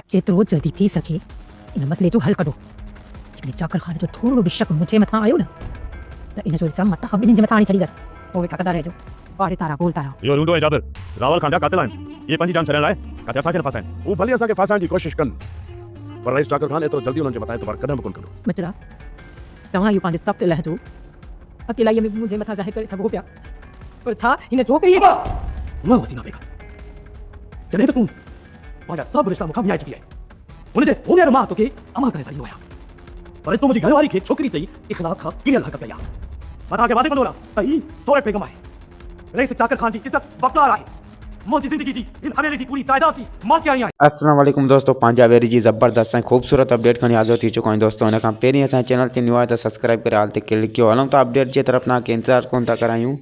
जेतिरो जल्दी थी सके इन मसइले जो हल कढो। जेकॾहिं चाकर खान जो थोरो बि शक मुंहिंजे मथां आयो न त इन जो इल्ज़ाम मां तव्हां ॿिन्हिनि जे मथां आणे छॾींदसि। पोइ वेठा कंदा रहिजो, पाड़े तारा गोल तारा। इहो लूंडो ऐं जाबिर रावल खान जा कातिल आहिनि। ये पंहिंजी जान छॾण लाइ काथे असांखे न फासाइनि। वो भली असांखे फासाइण जी कोशिशि कनि, पर रईस चाकर खान एतिरो जल्दी उन्हनि जे मथां एतबार कॾहिं बि कोन कंदो। बचड़ा, तव्हां इहो पंहिंजे सख़्तु लहजो अकेलाईअ में मुंहिंजे मथां ज़ाहिर करे सघो पिया, पर छा हिन छोकिरीअ न हसीना बेगम, जॾहिं त तूं पंहिंजा सभु रिश्ता मूंखां विञाए चुकी आहे, हुनजे होने मां तोखे अमा करे सघंदो आहियां, पर तूं मुंहिंजी घरवारी खे छोकिरी चई इख़्लाक़ खां किरियल हरकत कई आहे। मां तव्हांखे वाज़े कंदो न त हीउ सोरठ बेगम आहे, रईस चाकर खान जी इज़त वफ़ादार आहे, मुंहिंजी ज़िंदगी जी हिन हवेली जी पूरी ताइदाद जी मालिकाणी आहे। अस्सलाम वालेकुम दोस्तों, पंहिंजा वेरी जी ज़बरदस्त ऐं ख़ूबसूरत अपडेट खणी हाज़िर थी चुको आहियां दोस्तों। हिन खां पहिरीं असांजे चैनल ते न्यू आहे त सब्सक्राइब करे हाल ते क्लिक कयो। हलूं था अपडेट जे तरफ़, तव्हांखे इंतज़ारु कोन था करायूं।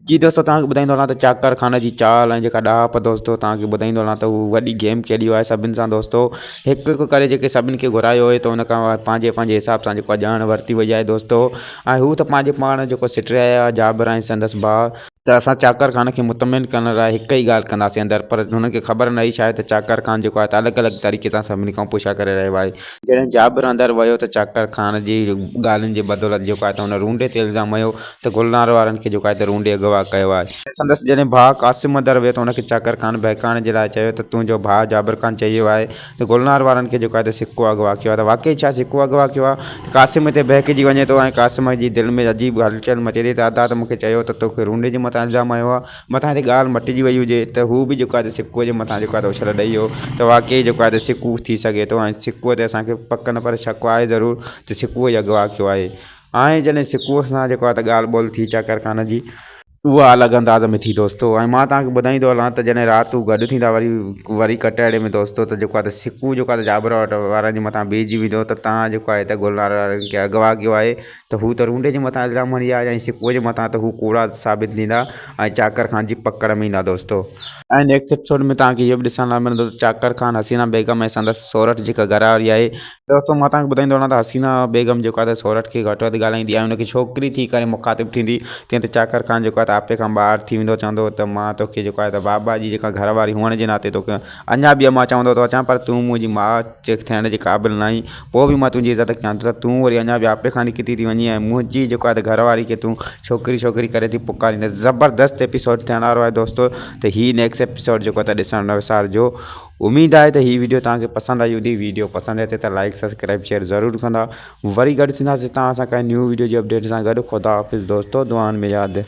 जी दोस्तों, तव्हांखे ॿुधाईंदो हलां त चाकर खान जी चाल ऐं जेका ॾाप दोस्तों तव्हांखे ॿुधाईंदो हलां त हू वॾी गेम खेॾी आहे सभिनि सां दोस्तों। हिकु हिकु करे जेके सभिनि खे घुरायो हुए त हुन खां पंहिंजे हिसाब सां जेको ॼाण वरिती वई आहे दोस्तों। ऐं हू त पंहिंजे पाण जेको सिटरिया जाबिर ऐं संदसि भाउ त असां चाकर खान खे मुतमिन करण लाइ हिकु ई ॻाल्हि कंदासीं अंदरि, पर हुनखे ख़बर न हुई शायदि त चाकर खान जेको आहे त अलॻि अलॻि तरीक़े सां सभिनी खां पुछा करे रहियो आहे। जॾहिं जाबिर अंदरि वियो त चाकर खान जी ॻाल्हियुनि जे बदौलत जेको आहे त हुन रूंडे ते इल्ज़ाम हुयो त गुलनार वारनि खे जेको आहे त रूंडे अगवा कयो आहे। संदसि जॾहिं भाउ कासिम अंदरि वियो त हुनखे चाकर खान बहकाइण जे लाइ चयो त तुंहिंजो भाउ जाबिर खान चयो आहे त गुलनार वारनि खे जेको आहे त सिक्को अगवा कयो आहे। त वाक़ई छा सिक्को अगवा कयो आहे? त कासिम हिते बहकिजी वञे थो ऐं कासिम जी दिलि में अजीब हलचल मचे थी त अदा त मूंखे चयो त तोखे रूंडे जे मथां इल्ज़ाम आयो आहे, मथां हिते ॻाल्हि मटिजी वई हुजे त हू बि जेको आहे त सिक्को जे मथां जेको आहे त उछल ॾेई वियो त वाक़ई जेको आहे त सिक्को थी सघे थो। ऐं सिक्को ते असांखे पक न पर शक आहे ज़रूरु त सिक्को ई अगवा कयो आहे। ऐं जॾहिं सिक्को सां जेको आहे त ॻाल्हि ॿोल थी चाकर खान जी, उहा अलॻि अंदाज़ में थी दोस्तों। ऐं मां तव्हांखे ॿुधाईंदो हलां त जॾहिं राति गॾु थींदा वरी कटहड़े में दोस्तों त जेको आहे त सिक्को जेको आहे त जाबिर वारनि जे मथां बीहजी वेंदो त तव्हां जेको आहे त गुलनार वारनि खे अगवा कयो आहे त हू त रूंडे जे मथां इल्ज़ाम हणी आहे ऐं सिक्को जे मथां त हू कूड़ा साबित थींदा ऐं चाकर खान जी पकड़ में ईंदा दोस्तों। ऐं नेक्स्ट एपिसोड में तव्हांखे इहो बि ॾिसण लाइ मिलंदो त चाकर खान हसीना बेगम ऐं संदसि सोरठ जेका घरवारी आहे दोस्तों। मां तव्हांखे ॿुधाईंदो हलां त हसीना बेगम जेको आहे त सोरठ खे घटि वधि ॻाल्हाईंदी आहे, हुनखे छोकिरी थी करे मुखातिबु थींदी, तीअं त चाकर खान जेको आहे त आपे खां ॿाहिरि थी वेंदो, चवंदो त मां तोखे जेको आहे त बाबा जी जेका घरवारी हुअण जे नाते तोखे अञा बि मां चवंदो थो अचां, पर तूं मुंहिंजी माउ थियण जे क़ाबिल न आहीं, पोइ बि मां तुंहिंजी इज़त कयां थो, त तूं वरी अञा बि आपे खां निकिती थी वञी ऐं मुंहिंजी जेको आहे त घरवारी खे तूं छोकिरी करे थी पुकारींदे। ज़बरदस्त एपिसोड थियण वारो आहे दोस्तों। त हीउ नेक्स्ट एपिसोड जेको आहे त ॾिसण न विसारिजो। उमेदु आहे त हीअ वीडियो तव्हांखे पसंदि आई हूंदी। वीडियो पसंदि अचे त लाइक सब्सक्राइब शेयर ज़रूरु कंदा। वरी गॾु थींदासीं तव्हां सां काई न्यू वीडियो जी अपडेट सां गॾु। ख़ुदा हाफ़िज़ दोस्तों, दुआनि में यादि।